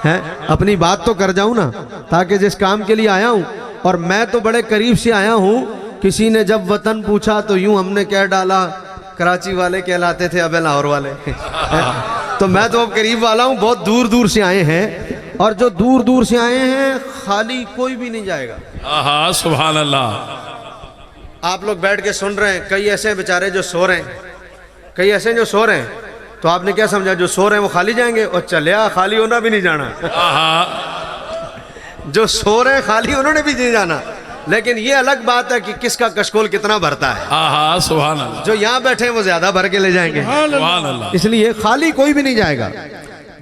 ہیں اپنی بات تو کر جاؤں نا، تاکہ جس کام کے لیے آیا ہوں، اور میں تو بڑے قریب سے آیا ہوں، کسی نے جب وطن پوچھا تو یوں ہم نے کہہ ڈالا کراچی والے کہلاتے تھے اب لاہور والے، تو میں تو اب قریب والا ہوں، بہت دور دور سے آئے ہیں، اور جو دور دور سے آئے ہیں خالی کوئی بھی نہیں جائے گا۔ آہا سبحان اللہ۔ آپ لوگ بیٹھ کے سن رہے ہیں، کئی ایسے بیچارے جو سو رہے ہیں، کئی ایسے جو سو رہے ہیں، تو آپ نے کیا سمجھا جو سو رہے ہیں وہ خالی جائیں گے؟ اور چلیا خالی ہونا بھی نہیں جانا، آہا جو سو رہے ہیں خالی انہوں نے بھی نہیں جانا، لیکن یہ الگ بات ہے کہ کس کا کشکول کتنا بھرتا ہے۔ آہا سبحان اللہ جو یہاں بیٹھے ہیں وہ زیادہ بھر کے لے جائیں گے، سبحان اللہ۔ اس لیے خالی کوئی بھی نہیں جائے گا۔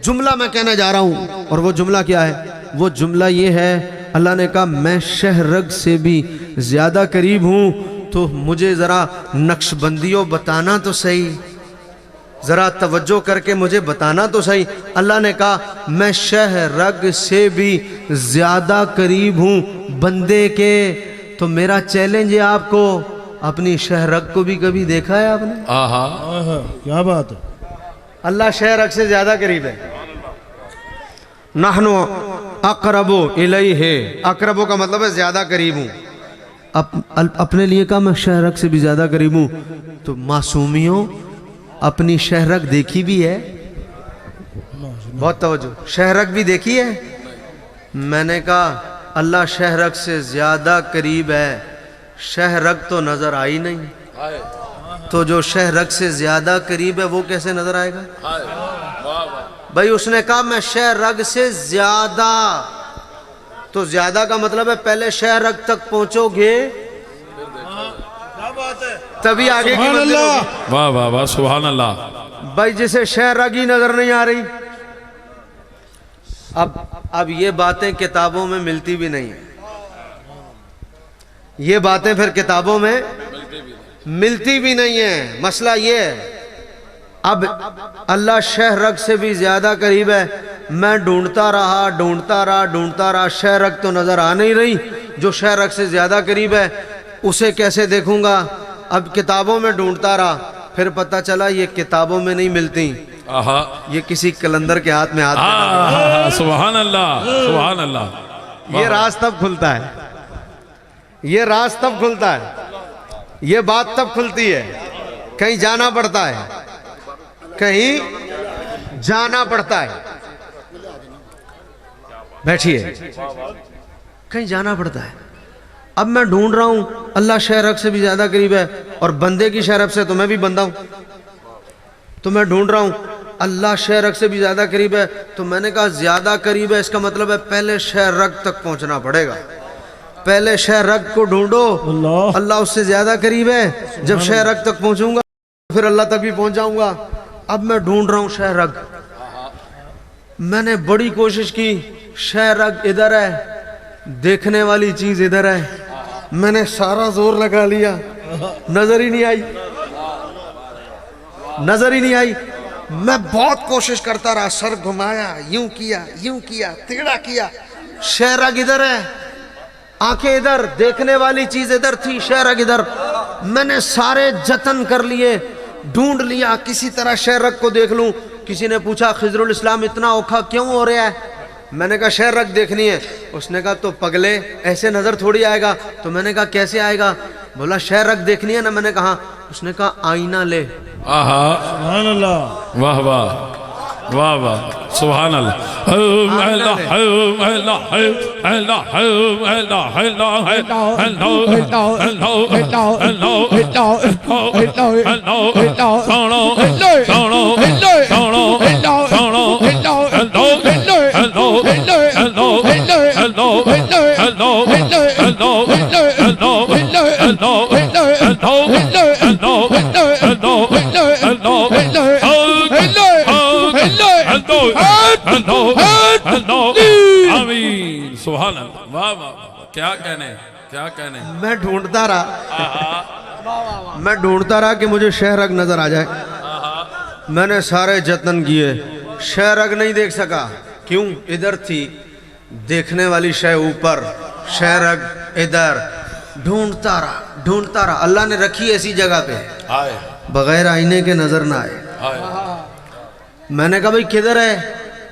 جملہ میں کہنا جا رہا ہوں، اور وہ جملہ کیا ہے؟ وہ جملہ یہ ہے، اللہ نے کہا میں شہرگ سے بھی زیادہ قریب ہوں، تو مجھے ذرا نقش بندیوں بتانا تو صحیح، ذرا توجہ کر کے مجھے بتانا تو صحیح۔ اللہ نے کہا میں شہرگ سے بھی زیادہ قریب ہوں بندے کے، تو میرا چیلنج ہے آپ کو، اپنی شہرگ کو بھی کبھی دیکھا ہے آپ نے؟ آہا کیا بات ہے؟ اللہ شہرگ سے زیادہ قریب ہے۔ نحنو اقرب الیہ، اقربو کا مطلب ہے زیادہ قریب ہوں، اپنے لیے کہا میں شہرگ سے بھی زیادہ قریب ہوں، تو معصومیوں اپنی شہرگ دیکھی بھی ہے؟ بہت توجہ، شہرگ بھی دیکھی ہے؟ میں نے کہا اللہ شہرگ سے زیادہ قریب ہے، شہرگ تو نظر آئی نہیں، تو جو شہرگ سے زیادہ قریب ہے وہ کیسے نظر آئے گا؟ بھائی اس نے کہا میں شہرگ سے زیادہ، تو زیادہ کا مطلب ہے پہلے شہرگ تک پہنچو گے تبھی آگے کی منزل ہوگی۔ واہ واہ واہ سبحان اللہ۔ بھائی جسے شہرگ ہی نظر نہیں آ رہی، اب یہ باتیں کتابوں میں ملتی بھی نہیں ہیں، یہ باتیں پھر کتابوں میں ملتی بھی نہیں ہیں۔ مسئلہ یہ ہے اب اللہ شہرگ سے بھی زیادہ قریب ہے، میں ڈھونڈتا رہا، شہرگ تو نظر آ نہیں رہی، جو شہرگ سے زیادہ قریب ہے اسے کیسے دیکھوں گا؟ اب کتابوں میں ڈھونڈتا رہا، پھر پتہ چلا یہ کتابوں میں نہیں ملتی، آہا یہ کسی کلندر کے ہاتھ میں آہا سبحان اللہ سبحان اللہ۔ یہ راز تب کھلتا ہے، یہ راز تب کھلتا ہے، یہ بات تب کھلتی ہے، کہیں جانا پڑتا ہے، کہیں جانا پڑتا ہے، بیٹھیے، کہیں جانا پڑتا ہے۔ اب میں ڈھونڈ رہا ہوں اللہ شہرگ سے بھی زیادہ قریب ہے، اور بندے کی شہرگ سے تو میں بھی بندہ ہوں، تو میں ڈھونڈ رہا ہوں اللہ شہرگ سے بھی زیادہ قریب ہے، تو میں نے کہا زیادہ قریب ہے اس کا مطلب ہے پہلے شہرگ تک پہنچنا پڑے گا، پہلے شہرگ کو ڈھونڈو، اللہ اس سے زیادہ قریب ہے، جب شہرگ تک پہنچوں گا پھر اللہ تک بھی پہنچ جاؤں گا۔ اب میں ڈھونڈ رہا ہوں شہرگ، میں نے بڑی کوشش کی، شہرگ ادھر ہے، دیکھنے والی چیز ادھر ہے، میں نے سارا زور لگا لیا، نظر ہی نہیں آئی، نظر ہی نہیں آئی، میں بہت کوشش کرتا رہا، سر گھمایا، یوں کیا، تگڑا کیا، شہرگ ادھر ہے، آنکھیں ادھر، دیکھنے والی چیز ادھر تھی، شہرگ ادھر، میں نے سارے جتن کر لیے، ڈھونڈ لیا کسی طرح شہرگ کو دیکھ لوں۔ کسی نے پوچھا خضر الاسلام اتنا اوکھا کیوں ہو رہا ہے؟ میں نے کہا شہرگ دیکھنی ہے۔ اس نے کہا تو پگلے ایسے نظر تھوڑی آئے گا۔ تو میں نے کہا کیسے آئے گا؟ بولا شہرگ دیکھنی ہے نا۔ میں نے کہا، اس نے کہا آئینہ لے۔ آہا سبحان اللہ، واہ واہ واہ واہ سبحان اللہ۔ آمین سبحان اللہ۔ واہ واہ کیا کہنے، کیا کہنے۔ میں ڈھونڈتا رہا کہ مجھے شہرگ نظر آ جائے۔ میں نے سارے جتن کیے، شہرگ نہیں دیکھ سکا۔ کیوں؟ ادھر تھی دیکھنے والی شے اوپر، شہرگ ادھر۔ ڈھونڈتا رہا۔ اللہ نے رکھی ایسی جگہ پہ بغیر آئینے کے نظر نہ آئے۔ میں نے کہا بھئی کدھر ہے؟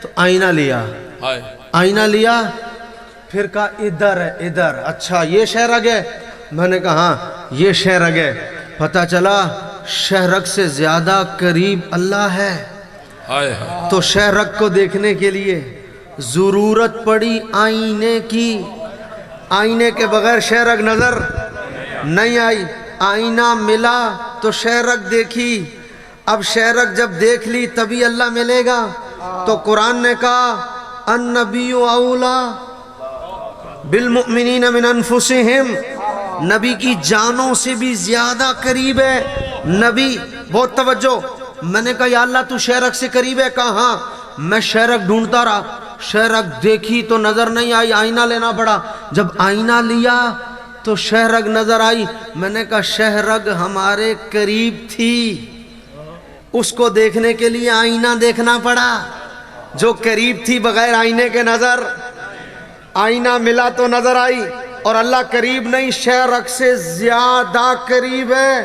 تو آئینہ لیا، हाय आईना लिया, फिर कहा इधर है इधर, अच्छा ये शहरग है, मैंने कहा हाँ ये शहरग है। पता चला शहरग से ज्यादा करीब अल्लाह है। हाय हाय तो शहरग को देखने के लिए जरूरत पड़ी आईने की, आईने के बगैर शहरग नजर नहीं आई। आईना मिला तो शहरग देखी। अब शहरग जब देख ली तभी अल्लाह मिलेगा। तो कुरान ने कहा अन्नबिय्यु औला बिलमुमिनीन मिन अनफुसिहिम, नबी की जानों से भी ज्यादा करीब है नबी। बहुत तवज्जो। मैंने कहा या अल्लाह तू शहरग से करीब है? कहा हाँ। मैं शहरग ढूंढता रहा, शहरग देखी तो नजर नहीं आई, आईना लेना पड़ा। जब आईना लिया तो शहरग नजर आई। मैंने कहा शहरग हमारे करीब थी, उसको देखने के लिए आईना देखना पड़ा। जो करीब थी बगैर आईने के नजर, आईना मिला तो नजर आई। और अल्लाह करीब नहीं, शहरग से ज्यादा करीब है।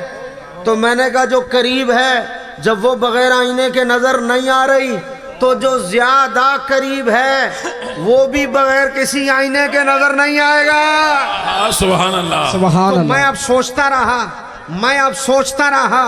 तो मैंने कहा जो करीब है जब वो बगैर आईने के नजर नहीं आ रही, तो जो ज्यादा करीब है वो भी बगैर किसी आईने के नजर नहीं आएगा। सुभान अल्लाह सुभान तो अल्लाह। मैं अब सोचता रहा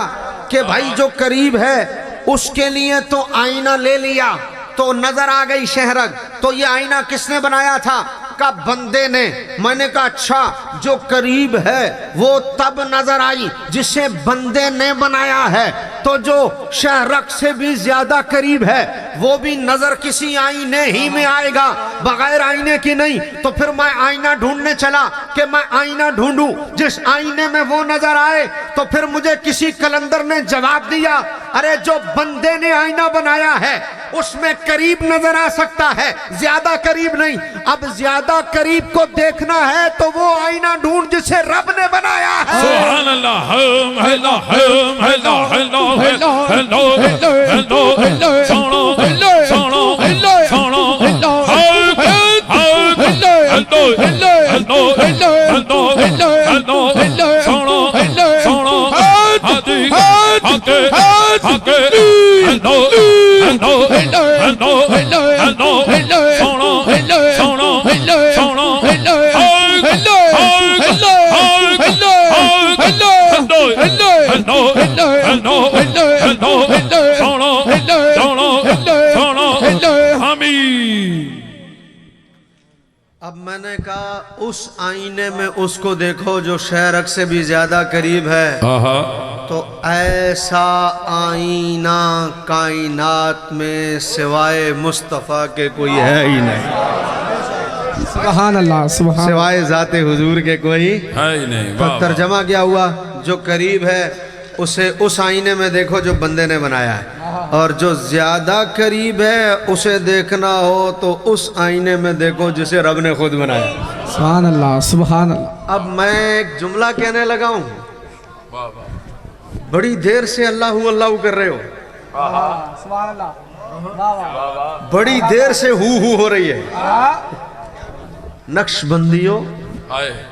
कि भाई जो करीब है उसके लिए तो आईना ले लिया तो नजर आ गई शहरग। तो ये आईना किसने बनाया था? का बंदे ने। मैंने कहा अच्छा जो करीब है वो तब नजर आई जिसे बंदे ने बनाया है। तो जो शहरग से भी ज्यादा करीब है वो भी नजर किसी आईने ही में आएगा, बगैर आईने की नहीं। तो फिर मैं आईना ढूंढने चला कि मैं आईना ढूंढूं जिस आईने में वो नजर आए। तो फिर मुझे किसी कलंदर ने जवाब दिया अरे जो बंदे ने आईना बनाया है उसमें करीब नजर आ सकता है, ज्यादा करीब नहीं। अब ज्यादा करीब को देखना है तो वो आईना ढूंढ जिसे रब ने बनाया है। सुभान अल्लाह hello hello hello hello hello hello hello hello सोनो सोनो सोनो hello hello hello hello hello hello hello सोनो सोनो हादी हाके हाके hello hello hello hello hello hello सोनो सोनो सोनो hello hello hello hello hello hello hello hello hello hello सोनो सोनो सोनो आमीन। अब मैंने कहा उस आईने में उसको देखो जो शहरग से भी ज्यादा करीब है। तो ऐसा आईना कायनात में सिवाय मुस्तफ़ा के कोई है ही नहीं, सुभान अल्लाह सुभान। सिवाय जाते हुजूर के कोई है ही नहीं। तो तर्जमा क्या हुआ? जो करीब है उसे उस आईने में देखो जो बंदे ने बनाया है, और जो ज्यादा करीब है उसे देखना हो तो उस आईने में देखो जिसे रब ने खुद बनाया। सुभान अल्लाह सुभान अल्लाह। अब मैं एक जुमला कहने लगा हूं, बड़ी देर से अल्लाह अल्लाह कर रहे हो, सुभान अल्लाह। बड़ी देर से हु हो रही है। नक्शबंदियों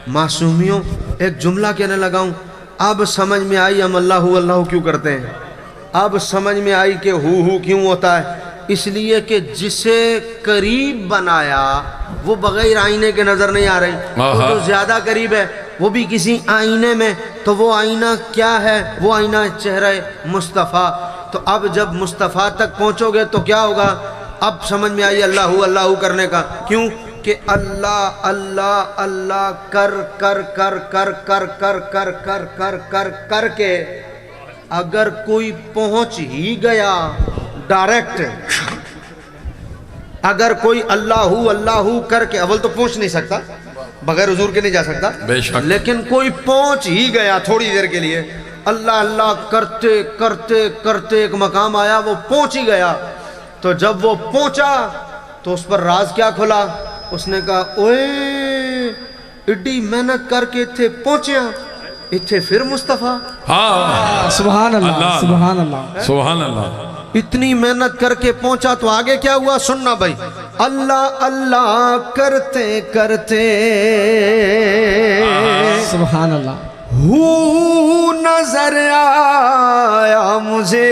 मासूमियों, एक जुमला कहने लगा हूं, अब समझ में आई हम अल्लाह अल्लाह क्यों करते हैं। अब समझ में आई कि हु क्यों होता है। इसलिए कि जिसे करीब बनाया वो बगैर आईने के नजर नहीं आ रही, तो जो ज्यादा करीब है वो भी किसी आईने में, तो वो आईना क्या है? वो आईना चेहरा मुस्तफ़ा। तो अब जब मुस्तफ़ा तक पहुंचोगे तो क्या होगा? अब समझ में आई अल्लाह अल्लाह करने का। क्यों? कि अल्लाह अल्लाह अल्लाह कर कर कर कर कर कर कर कर कर कर कर के अगर कोई पहुंच ही गया डायरेक्ट, अगर कोई अल्लाहू अल्लाहू करके, अव्वल तो पहुंच नहीं सकता, बगैर हुजूर के नहीं जा सकता, लेकिन कोई पहुंच ही गया थोड़ी देर के लिए, अल्लाह अल्लाह करते करते करते एक मकाम आया, वो पहुंच ही गया। तो जब वो पहुंचा तो उस पर राज क्या खुला? उसने कहा ओए इड्डी मेहनत करके इत्थे पहुंचा, इत्थे फिर मुस्तफ़ा। हाँ सुभान अल्लाह सुभान अल्लाह सुभान अल्लाह। इतनी मेहनत करके पहुंचा तो आगे क्या हुआ सुनना भाई। अल्लाह अल्लाह करते करते सुभान अल्लाह हू नजर आया मुझे।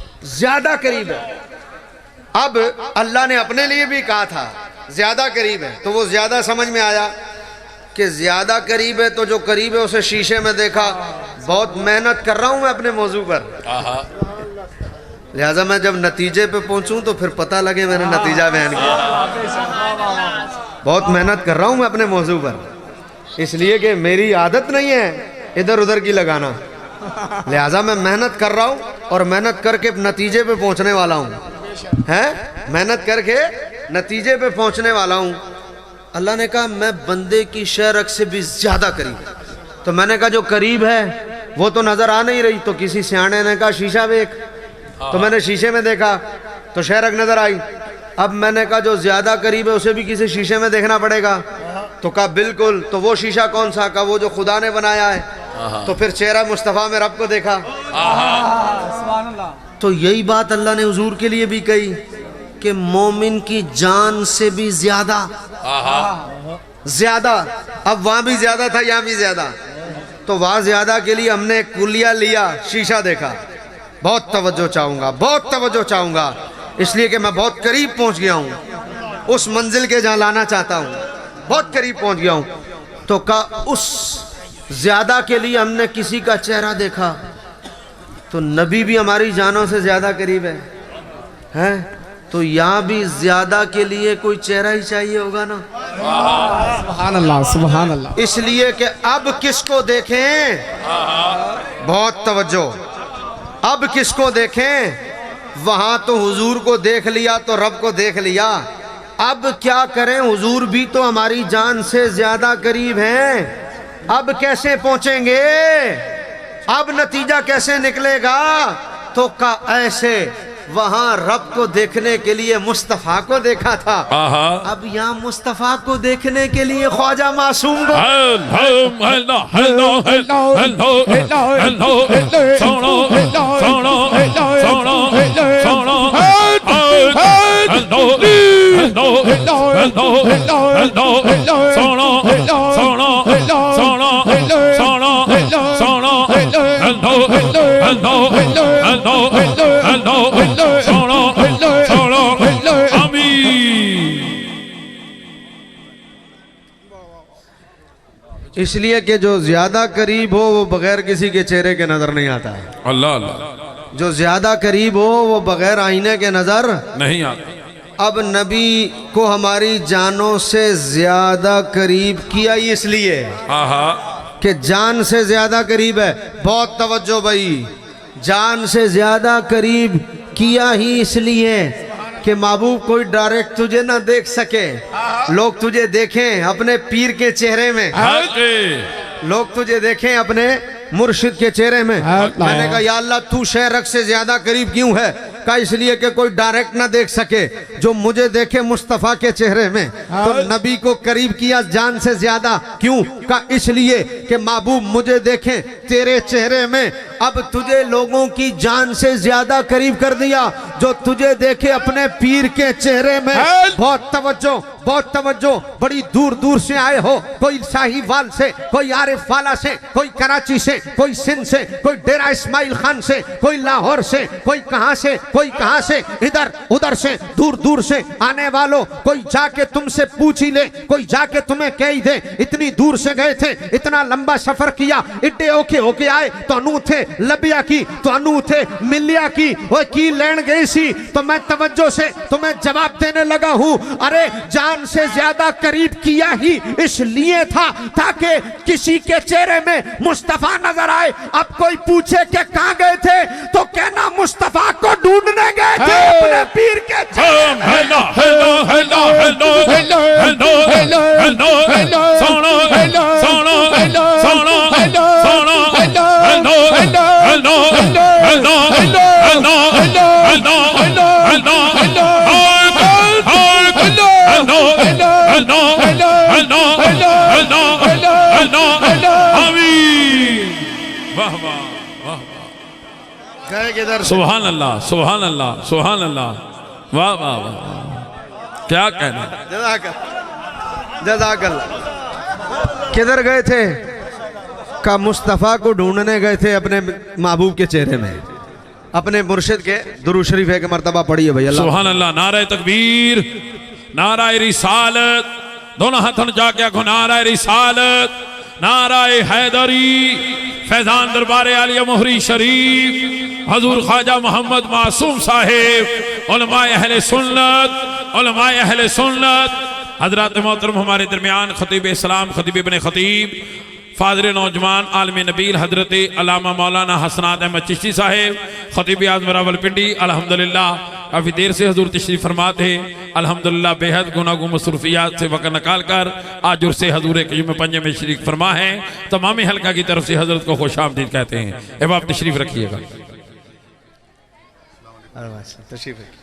زیادہ قریب ہے. اب اللہ نے اپنے لیے بھی کہا تھا زیادہ قریب ہے، تو وہ زیادہ سمجھ میں آیا کہ زیادہ قریب ہے تو جو قریب ہے اسے شیشے میں دیکھا. بہت محنت کر رہا ہوں میں اپنے موضوع پر، لہٰذا میں جب نتیجے پہ پہنچوں تو پھر پتہ لگے میں نے نتیجہ بیان کیا. بہت محنت کر رہا ہوں میں اپنے موضوع پر، اس لیے کہ میری عادت نہیں ہے ادھر ادھر کی لگانا، لہٰذا میں محنت کر رہا ہوں اور محنت کر کے نتیجے پہ پہنچنے والا ہوں. محنت کر کے نتیجے پہ پہنچنے والا ہوں. اللہ نے کہا میں بندے کی شہرک سے بھی زیادہ قریب. تو میں نے کہا جو قریب ہے وہ تو نظر آ نہیں رہی، تو کسی سیانے نے کہا شیشہ دیکھ. تو میں نے شیشے میں دیکھا تو شہرک نظر آئی. اب میں نے کہا جو زیادہ قریب ہے اسے بھی کسی شیشے میں دیکھنا پڑے گا. تو کہا بالکل. تو وہ شیشہ کون سا؟ کہا وہ جو خدا نے بنایا ہے. تو پھر چہرہ مصطفیٰ میں رب کو دیکھا. تو یہی بات اللہ نے حضور کے لیے بھی کہی کہ مومن کی جان سے بھی زیادہ. زیادہ. اب وہاں بھی زیادہ تھا یہاں بھی زیادہ. تو وہاں زیادہ کے لیے ہم نے کلیہ لیا، شیشہ دیکھا. بہت توجہ چاہوں گا، بہت توجہ چاہوں گا، اس لیے کہ میں بہت قریب پہنچ گیا ہوں اس منزل کے جہاں لانا چاہتا ہوں. بہت قریب پہنچ گیا ہوں. تو کہا اس زیادہ کے لیے ہم نے کسی کا چہرہ دیکھا. تو نبی بھی ہماری جانوں سے زیادہ قریب ہے. تو یہاں بھی زیادہ کے لیے کوئی چہرہ ہی چاہیے ہوگا نا. سبحان اللہ سبحان اللہ. اس لیے کہ اب کس کو دیکھیں؟ بہت توجہ. اب کس کو دیکھیں؟ وہاں تو حضور کو دیکھ لیا تو رب کو دیکھ لیا. اب کیا کریں؟ حضور بھی تو ہماری جان سے زیادہ قریب ہیں. اب کیسے پہنچیں گے؟ اب نتیجہ کیسے نکلے گا؟ تو کہا ایسے وہاں رب کو دیکھنے کے لیے مصطفیٰ کو دیکھا تھا، اب یہاں مصطفیٰ کو دیکھنے کے لیے خواجہ معصوم کو. اس لیے کہ جو زیادہ قریب ہو وہ بغیر کسی کے چہرے کے نظر نہیں آتا ہے. اللہ اللہ. جو زیادہ قریب ہو وہ بغیر آئینے کے نظر نہیں آتا. اب نبی کو ہماری جانوں سے زیادہ قریب کیا ہی اس لیے کہ جان سے زیادہ قریب ہے. بہت توجہ بھائی. جان سے زیادہ قریب کیا ہی اس لیے کہ محبوب کوئی ڈائریکٹ تجھے نہ دیکھ سکے، لوگ تجھے دیکھیں اپنے پیر کے چہرے میں، لوگ تجھے دیکھیں اپنے مرشد کے چہرے میں. میں نے کہا یا اللہ تو شہرک سے زیادہ قریب کیوں ہے؟ کہا اس لیے کہ کوئی ڈائریکٹ نہ دیکھ سکے، جو مجھے دیکھے مصطفیٰ کے چہرے میں. تو نبی کو قریب کیا جان سے زیادہ کیوں؟ کہا اس لیے کہ محبوب مجھے دیکھیں تیرے چہرے میں. اب تجھے لوگوں کی جان سے زیادہ قریب کر دیا جو تجھے دیکھے اپنے پیر کے چہرے میں. بہت توجہ، بہت توجہ. بڑی دور دور سے آئے ہو، کوئی ساہیوال سے، کوئی عارف والا سے، کوئی کراچی سے، کوئی سندھ سے، کوئی ڈیرہ اسماعیل خان سے، کوئی لاہور سے، کوئی کہاں سے، کوئی کہاں سے، ادھر ادھر سے، دور دور سے آنے والوں، کوئی جا کے تم سے پوچھ ہی لے، کوئی جا کے تمہیں کہہ ہی دے اتنی دور سے گئے تھے، اتنا لمبا سفر کیا، اڈے ہو کے آئے تو انو تھے لبیا کی، تو انو تھے ملیا کی، وہ کی لین گئی سی. تو میں توجہ سے تمہیں جواب دینے لگا ہوں. ارے جان سے زیادہ قریب کیا ہی اس لیے تھا تاکہ کسی کے چہرے میں مصطفیٰ نظر آئے. اب کوئی پوچھے کہ کہاں گئے تھے تو کہنا مصطفیٰ کو ڈھونڈنے گئے تھے اپنے پیر کے چہرے سبحان اللہ سبحان اللہ سبحان اللہ. واہ واہ واہ کیا کہنا. جزاک اللہ. کدھر گئے تھے؟ کہ مصطفیٰ کو ڈھونڈنے گئے تھے اپنے محبوب کے چہرے میں. अपने मुर्शिद के दुरूद शरीफ है कि मर्तबा पढ़िए भाई अल्लाह सुभान अल्लाह। नारे तकबीर, नाराए रिसालत, दोनों हाथों ने जाके आखो नाराए रिसालत, नाराए हैदरी, फैजान दरबारे आलिया मोहरी शरीफ, हजूर ख्वाजा मोहम्मद मासूम साहेब, उलमाए अहले सुन्नत, उलमाए अहले सुन्नत, हजरत मोहतरम हमारे दरमियान खतीब इस्लाम, खतीब इब्ने खतीब, फादर नौजवान आलम नबील हजरत अल्लामा मौलाना हसनात अहमद चिश्ती साहेब, खतीब आज़म रावलपिंडी। अल्हम्दुलिल्लाह काफ़ी देर से हजूर तशरीफ फरमा थे। अल्हम्दुलिल्लाह बेहद गुनागो मसरूफियात से वक़्त निकाल कर आज उर्से हजूर क़य्यूम पंजे में शरीक फरमा है। तमामी हल्का की तरफ से हजरत को खुश आमदीद कहते हैं। अब आप तशरीफ रखिएगा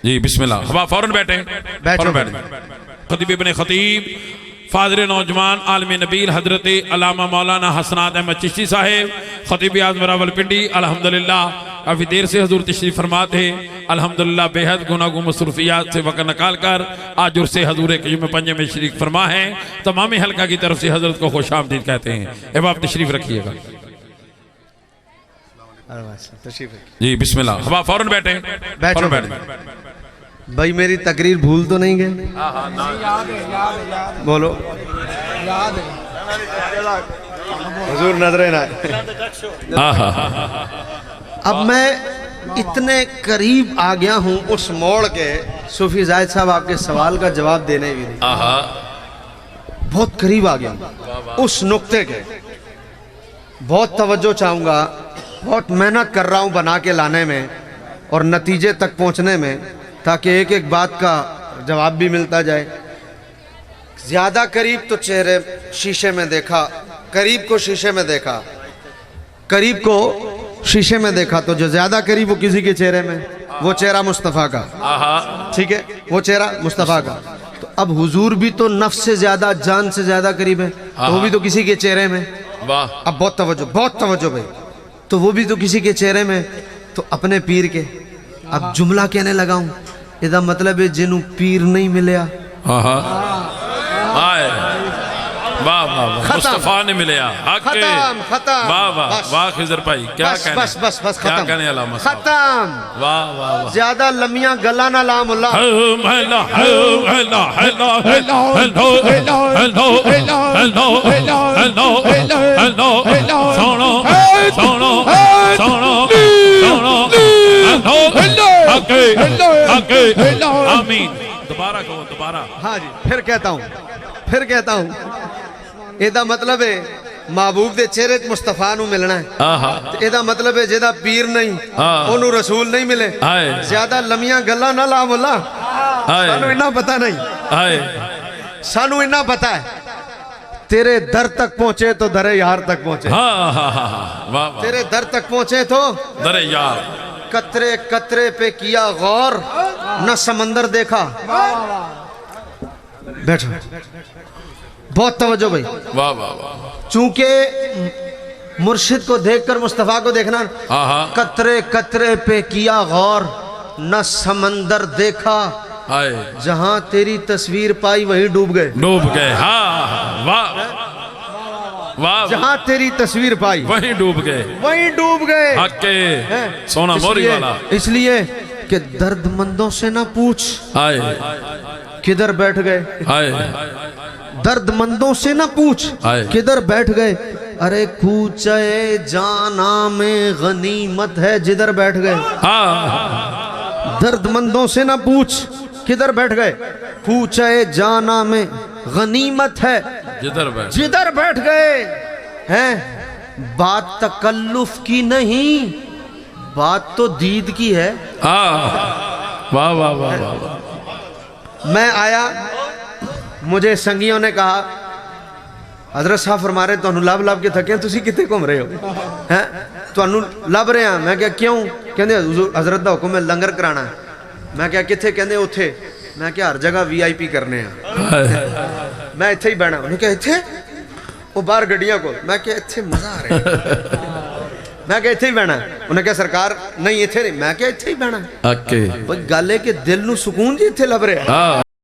जी। बिस्मिल्लाह। अब आप फौरन बैठे, फौरन बैठे। खतीब इब्ने खतीब, फादर नौजवान आलम नबील हजरत अल्लामा मौलाना हसनात अहमद चिश्ती साहेब, खतीब आज़म रावलपिंडी। अल्हम्दुलिल्लाह काफ़ी देर से हजूर तशरीफ फरमा थे। अल्हम्दुलिल्लाह बेहद गुनागो मसरूफियात से वक़्त निकाल कर आज उर्से हजूर क़य्यूम पंजे में शरीक फरमा है। तमामी हल्का की तरफ से हजरत को खुश आमदीद कहते हैं। अब आप तशरीफ रखिएगा जी। बिस्मिल्लाह। अब आप फौरन बैठे, फौरन बैठे। भाई मेरी तकरीर भूल तो नहीं गए? बोलो हुजूर नजरे ना। अब मैं इतने करीब आ गया हूं उस मोड़ के, सूफी जाहिद साहब आपके सवाल का जवाब देने भी नहीं, बहुत करीब आ गया हूं उस नुक्ते के। बहुत तवज्जो चाहूंगा, बहुत मेहनत कर रहा हूं बना के लाने में और नतीजे तक पहुंचने में, ताकि एक एक बात का जवाब भी मिलता जाए। ज्यादा करीब तो चेहरे शीशे में देखा, करीब को शीशे में देखा, करीब को शीशे में देखा तो जो ज्यादा करीब वो किसी के चेहरे में, वो चेहरा मुस्तफ़ा का, ठीक है, वो चेहरा मुस्तफ़ा का। तो अब हुजूर भी तो नफ्स से ज्यादा, जान से ज्यादा करीब है, तो वो भी तो किसी के चेहरे में। अब बहुत तवज्जो भाई, तो वो भी तो किसी के चेहरे में, तो अपने पीर के। अब जुमला कहने लगा हूं, इसका मतलब है जिन्हों पीर नहीं मिलया, वाह वाह वाह, मुस्तफा ने मिले। खत्म। वाह वाह वाह खिजर भाई, क्या कहने, बस क्या कहने अलामा साहब, खत्म। वाह वाह वाह। ज्यादा लम्मियां गला ना ला मुल्ला। आमीन। दोबारा कहो, दोबारा। हाँ जी, फिर कहता हूँ ਇਹਦਾ मतलब है महबूब दे चेहरे च मुस्तफा नू मिलना है। ਇਹਦਾ मतलब है जेदा पीर नहीं ओनू रसूल नहीं मिले। ज्यादा लम्मियां गल्लां ना ला मुल्ला, सानू इन्ना पता नहीं, सानू इन्ना पता है तेरे दर तक पहुंचे तो दरे यार तक पहुंचे। तेरे दर तक पहुंचे तो दरे यार। कतरे कतरे पे किया गौर, न समंदर देखा। बैठो, बहुत तवज्जो भाई। वाह वाह वाह। चूंकि मुर्शिद को देखकर मुस्तफा को देखना, कतरे कतरे पे किया गौर, न समंदर देखा। जहां तेरी तस्वीर पाई वहीं डूब गए। हाँ वाह वाह। जहां तेरी तस्वीर पाई वहीं डूब गए। हक्के सोना मोरी वाला। इसलिए कि दर्दमंदों से ना पूछ किधर बैठ गए, दर्दमंदों से ना पूछ किधर बैठ गए। अरे कूचे जाना में गनीमत है जिधर बैठ गए। दर्दमंदों से ना पूछ किधर बैठ गए, कूचे जाना में गनीमत है जिधर बैठ गए। हैं बात तकल्लुफ की नहीं, बात तो दीद की है। वाह वाह वाह वाह। मैं आया, मुझे संगियों ने कहा हजरत साहब फरमा रहे तुहानू लब लब के थके, तुसी कितने घूम रहे हो हैं, तुहानू लब रहे हैं। मैं क्या क्यों? कहते हजरत का हुक्म है लंगर कराना है। मैं क्या कितने? कहते उथे। मैं क्या हर जगह VIP करने हैं, मैं इत्थे ही बहना। उन्हें क्या इत्थे? वो बाहर गड्डियां को। मैं क्या इत्थे मजा आ रहा है, मैं क्या इत्थे ही बहना। उन्हें क्या सरकार नहीं इत्थे नहीं। मैं क्या इत्थे ही बहना। गल है कि दिल नू सुकून जी इत्थे लभ रहा।